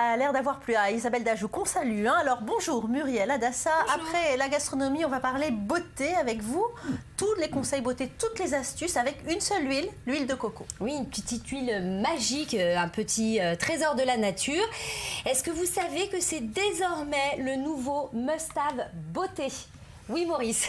A l'air d'avoir plu à Isabelle Dajou qu'on salue. Alors bonjour Muriel Adassa. Bonjour. Après la gastronomie, on va parler beauté avec vous. Tous les conseils beauté, toutes les astuces avec une seule huile, l'huile de coco. Oui, une petite huile magique, un petit trésor de la nature. Est-ce que vous savez que c'est désormais le nouveau must-have beauté ? Oui, Maurice,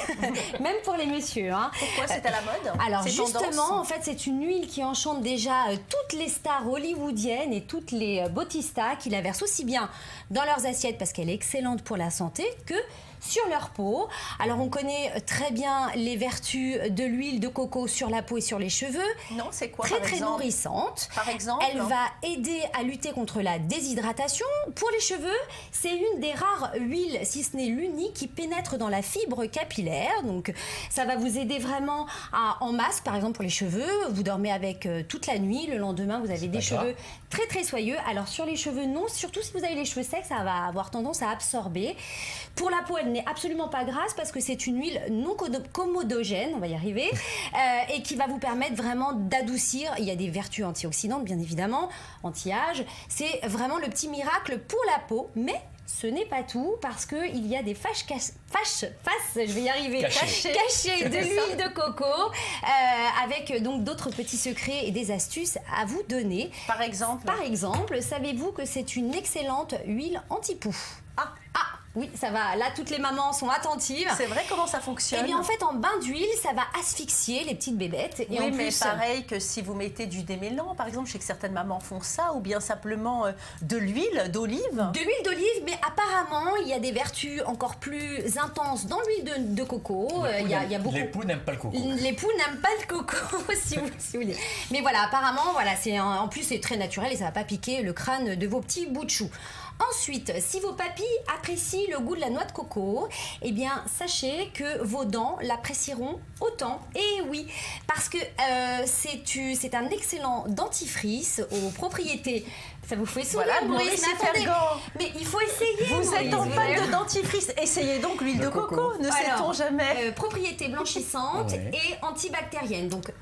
même pour les messieurs. Hein. Pourquoi c'est à la mode? Alors C'est justement, tendance. en fait, c'est une huile qui enchante déjà toutes les stars hollywoodiennes et toutes les beautistas qui la versent aussi bien dans leurs assiettes parce qu'elle est excellente pour la santé que sur leur peau. Alors on connaît très bien les vertus de l'huile de coco sur la peau et sur les cheveux. Non, c'est quoi Très par très exemple? nourrissante. Par exemple? Elle va aider à lutter contre la déshydratation. Pour les cheveux, c'est une des rares huiles, si ce n'est l'unique, qui pénètre dans la fibre capillaire. Donc ça va vous aider vraiment en masque, par exemple pour les cheveux. Vous dormez avec toute la nuit. Le lendemain, vous avez des cheveux très très soyeux. Alors sur les cheveux, non. Surtout si vous avez les cheveux secs, ça va avoir tendance à absorber. Pour la peau, elle n'est absolument pas grasse parce que c'est une huile non commodogène, on va y arriver, et qui va vous permettre vraiment d'adoucir. Il y a des vertus antioxydantes, bien évidemment, anti-âge. C'est vraiment le petit miracle pour la peau, mais ce n'est pas tout parce qu'il y a des faces, je vais y arriver, cachées de l'huile de coco, avec donc d'autres petits secrets et des astuces à vous donner. Par exemple? Par exemple, savez-vous que c'est une excellente huile anti-poux? Ah oui, ça va. Là, toutes les mamans sont attentives. C'est vrai, comment ça fonctionne? Eh bien, en fait, en bain d'huile, ça va asphyxier les petites bébêtes. Et oui, en mais plus, pareil que si vous mettez du démêlant, par exemple, je sais que certaines mamans font ça, ou bien simplement de l'huile d'olive. De l'huile d'olive, mais apparemment, il y a des vertus encore plus intenses dans l'huile de coco. Il y a beaucoup... L'époux n'aime pas le coco. L'époux n'aime pas le coco, si vous voulez. Mais voilà, apparemment, voilà, en plus, c'est très naturel et ça ne va pas piquer le crâne de vos petits bouts de chou. Ensuite, si vos papilles apprécient le goût de la noix de coco, eh bien, sachez que vos dents l'apprécieront autant. Et oui, parce que c'est un excellent dentifrice aux propriétés. Ça vous fait sourire, Voilà, Maurice, mais il faut essayer. Vous êtes en panne de dentifrice, essayez donc l'huile de coco, ne sait-on jamais. Propriété blanchissante et antibactérienne. Donc,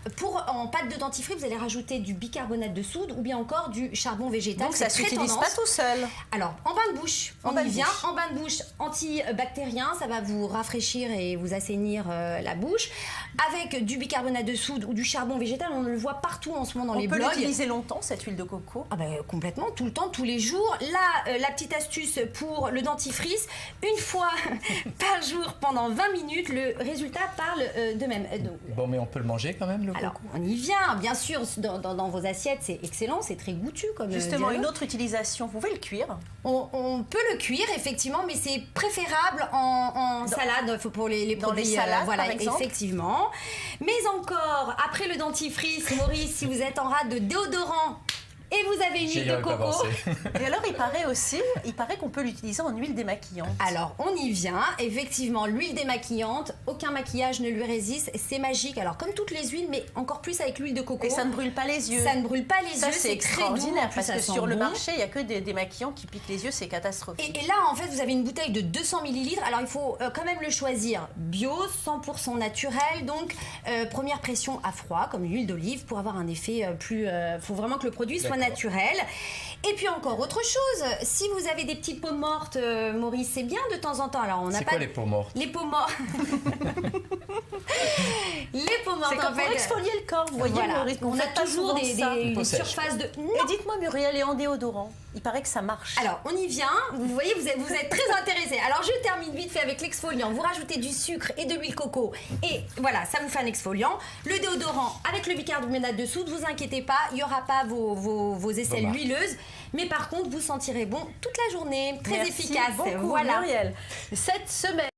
en pâte de dentifrice, vous allez rajouter du bicarbonate de soude ou bien encore du charbon végétal. Donc ça ne s'utilise pas tout seul. Alors, en bain de bouche, en bain de bouche antibactérien, ça va vous rafraîchir et vous assainir la bouche. Avec du bicarbonate de soude ou du charbon végétal, on le voit partout en ce moment dans les blogs. On peut l'utiliser longtemps, cette huile de coco? Ah ben, complètement, tout le temps, tous les jours. Là, la petite astuce pour le dentifrice, une fois par jour pendant 20 minutes, le résultat parle d'eux-mêmes. Bon, mais on peut le manger quand même, le coco? Alors, on y vient, bien sûr, dans vos assiettes, c'est excellent, c'est très goûtu. Comme justement, une autre utilisation, vous pouvez le cuire? On peut le cuire, effectivement, mais c'est préférable en salade pour les produits. Dans les salades, voilà, par exemple. Effectivement. Mais encore, après le dentifrice, Maurice, si vous êtes en rate de déodorant, et vous avez une huile de coco. Et alors, il paraît qu'on peut l'utiliser en huile démaquillante. Alors, on y vient. Effectivement, l'huile démaquillante, aucun maquillage ne lui résiste. C'est magique. Alors, comme toutes les huiles, mais encore plus avec l'huile de coco. Et ça ne brûle pas les yeux. Ça ne brûle pas les yeux. C'est extraordinaire parce que sur le bon. marché, il n'y a que des démaquillants qui piquent les yeux. C'est catastrophique. Et là, en fait, vous avez une bouteille de 200 ml. Alors, il faut quand même le choisir bio, 100% naturel. Donc, première pression à froid, comme l'huile d'olive, pour avoir un effet plus... Il faut vraiment que le produit soit naturel. Et puis encore autre chose, si vous avez des petites peaux mortes, Maurice, c'est bien de temps en temps. Alors on n'a pas. C'est quoi les peaux mortes? Les peaux mortes. Les peaux mortes. C'est comme pour exfolier le corps. Vous voyez, voilà. Maurice, on a toujours des surfaces de. Et dites-moi, Muriel, et en déodorant, il paraît que ça marche. Alors on y vient. Vous voyez, vous êtes très intéressés. Alors je termine vite fait avec l'exfoliant. Vous rajoutez du sucre et de l'huile coco. Et voilà, ça vous fait un exfoliant. Le déodorant avec le bicarbonate de soude, vous inquiétez pas, il n'y aura pas vos aisselles huileuses. Mais par contre, vous sentirez bon toute la journée. Très efficace. Beaucoup, voilà. Muriel. Cette semaine.